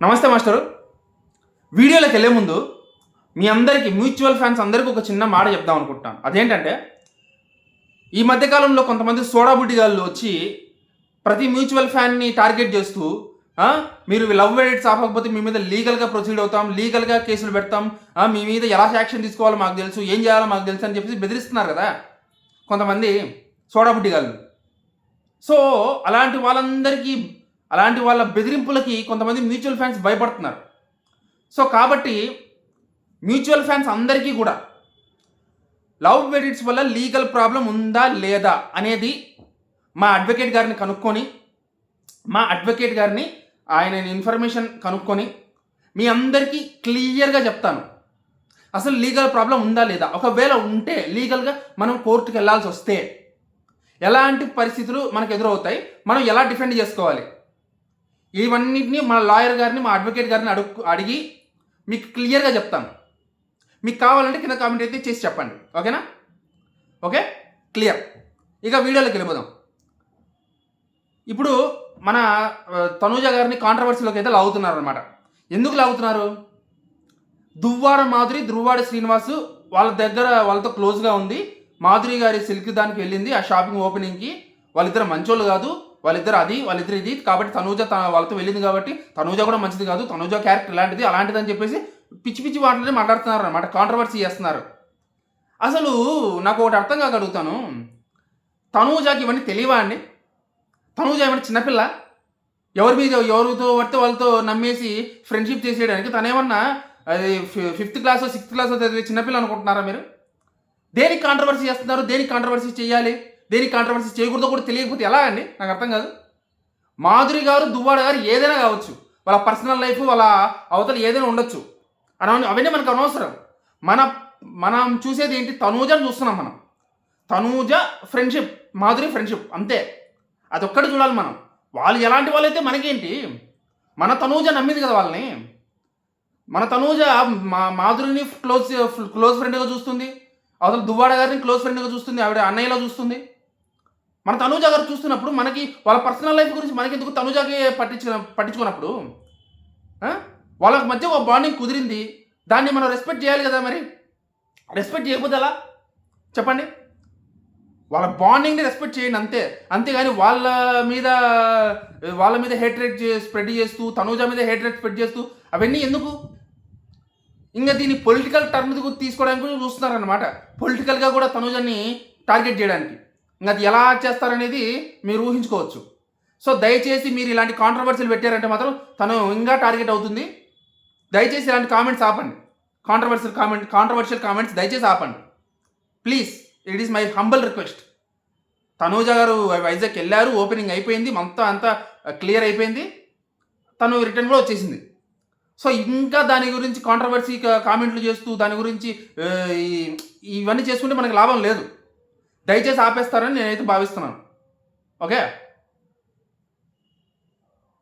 నమస్తే మాస్టరు. వీడియోలోకి వెళ్ళే ముందు మీ అందరికీ మ్యూచువల్ ఫ్యాన్స్ అందరికీ ఒక చిన్న మాట చెప్దాం అనుకుంటున్నాను. అదేంటంటే ఈ మధ్యకాలంలో కొంతమంది సోడా బుడ్డిగాళ్ళు వచ్చి ప్రతి మ్యూచువల్ ఫ్యాన్ని టార్గెట్ చేస్తూ మీరు లవ్ ఎడిట్స్ ఆపకపోతే మీ మీద లీగల్గా ప్రొసీడ్ అవుతాం, లీగల్గా కేసులు పెడతాం, మీ మీద ఎలా యాక్షన్ తీసుకోవాలో మాకు తెలుసు, ఏం చేయాలో మాకు తెలుసు అని చెప్పేసి బెదిరిస్తున్నారు కదా కొంతమంది సోడా బుడ్డిగాళ్ళు. సో అలాంటి వాళ్ళ బెదిరింపులకి కొంతమంది మ్యూచువల్ ఫ్యాన్స్ భయపడుతున్నారు. సో కాబట్టి మ్యూచువల్ ఫ్యాన్స్ అందరికీ కూడా లవ్ ఎడిట్స్ వల్ల లీగల్ ప్రాబ్లం ఉందా లేదా అనేది మా అడ్వకేట్ గారిని ఆయన ఇన్ఫర్మేషన్ కనుక్కొని మీ అందరికీ క్లియర్గా చెప్తాను. అసలు లీగల్ ప్రాబ్లం ఉందా లేదా, ఒకవేళ ఉంటే లీగల్గా మనం కోర్టుకు వెళ్ళాల్సి వస్తే ఎలాంటి పరిస్థితులు మనకు ఎదురవుతాయి, మనం ఎలా డిఫెండ్ చేసుకోవాలి, ఇవన్నింటినీ మా లాయర్ గారిని మా అడ్వకేట్ గారిని అడిగి మీకు క్లియర్గా చెప్తాను. మీకు కావాలంటే కింద కామెంట్ అయితే చేసి చెప్పండి. ఓకేనా? Okay, clear. ఇక వీడియోలోకి వెళ్ళిపోదాం. ఇప్పుడు మన తనూజ గారిని కాంట్రవర్సీలోకి అయితే లాగుతున్నారు అనమాట. ఎందుకు లాగుతున్నారు? దువ్వాడ మాధురి, దువ్వాడ శ్రీనివాసు వాళ్ళతో క్లోజ్గా ఉంది. మాధురి గారి సిల్క్ దానికి వెళ్ళింది ఆ షాపింగ్ ఓపెనింగ్కి. వాళ్ళిద్దరు మంచోళ్ళు కాదు, వాళ్ళిద్దరు ఇది, కాబట్టి తనూజ వాళ్ళతో వెళ్ళింది కాబట్టి తనూజ కూడా మంచిది కాదు, తనూజ క్యారెక్టర్ అలాంటిదని చెప్పేసి పిచ్చి పిచ్చి మాటలని మాట్లాడుతున్నారు అనమాట, కాంట్రవర్సీ చేస్తున్నారు. అసలు నాకు ఒకటి అర్థం కాక అడుగుతాను, తనూజకి ఇవన్నీ తెలియవా అండి? తనూజ ఏమన్నా చిన్నపిల్ల? ఎవరితో పడితే వాళ్ళతో నమ్మేసి ఫ్రెండ్షిప్ చేసేయడానికి తనేమన్నా అది 5th క్లాసో 6th క్లాసో చదివే చిన్నపిల్ల అనుకుంటున్నారా మీరు? దేనికి కాంట్రవర్సీ చేస్తున్నారు? దేనికి కాంట్రవర్సీ చేయాలి, దేనికి కాంట్రవర్సీ చేయకూడదో కూడా తెలియకపోతే ఎలా అండి? నాకు అర్థం కాదు. మాధురి గారు, దువ్వాడ గారు ఏదైనా కావచ్చు, వాళ్ళ పర్సనల్ లైఫ్, వాళ్ళ అవతల ఏదైనా ఉండొచ్చు, అవన్నీ మనకు అనవసరం. మనం చూసేది ఏంటి? తనూజని చూస్తున్నాం మనం. తనూజ ఫ్రెండ్షిప్, మాధురి ఫ్రెండ్షిప్, అంతే. అదొక్కటి చూడాలి మనం. వాళ్ళు ఎలాంటి వాళ్ళైతే మనకేంటి? మన తనూజ నమ్మింది కదా వాళ్ళని. మన తనూజ మాధురిని క్లోజ్ ఫ్రెండ్గా చూస్తుంది, అవతల దువ్వాడ గారిని క్లోజ్ ఫ్రెండ్గా చూస్తుంది, ఆవిడ అన్నయ్యలో చూస్తుంది. మన తనూజ గారు చూస్తున్నప్పుడు మనకి వాళ్ళ పర్సనల్ లైఫ్ గురించి మనకెందుకు? తనూజకి పట్టించుకున్నప్పుడు వాళ్ళకి మధ్య ఒక బాండింగ్ కుదిరింది, దాన్ని మనం రెస్పెక్ట్ చేయాలి కదా. మరి రెస్పెక్ట్ చేయకపోతే ఎలా చెప్పండి? వాళ్ళ బాండింగ్ని రెస్పెక్ట్ చేయండి, అంతేగాని వాళ్ళ మీద హేట్రేట్ స్ప్రెడ్ చేస్తూ, తనూజ మీద హేట్రేట్ స్ప్రెడ్ చేస్తూ అవన్నీ ఎందుకు? ఇంకా దీన్ని పొలిటికల్ టర్మ్ తీసుకోవడానికి కూడా చూస్తున్నారనమాట. పొలిటికల్గా కూడా తనూజని టార్గెట్ చేయడానికి. ఇంకా అది ఎలా చేస్తారనేది మీరు ఊహించుకోవచ్చు. సో దయచేసి మీరు ఇలాంటి కాంట్రవర్సీలు పెట్టారంటే మాత్రం తను ఇంకా టార్గెట్ అవుతుంది. దయచేసి ఇలాంటి కామెంట్స్ ఆపండి. కాంట్రవర్షియల్ కామెంట్స్ దయచేసి ఆపండి please. It is my humble request. Tanuja గారు వైజాగ్ వెళ్ళారు, ఓపెనింగ్ అయిపోయింది, అంతా క్లియర్ అయిపోయింది, తను రిటర్న్ కూడా వచ్చేసింది. సో ఇంకా దాని గురించి కాంట్రవర్సీ కామెంట్లు చేస్తూ దాని గురించి ఇవన్నీ చేసుకుంటే మనకి లాభం లేదు. దయచేసి ఆపేస్తారని నేనైతే భావిస్తున్నాను. ఓకే.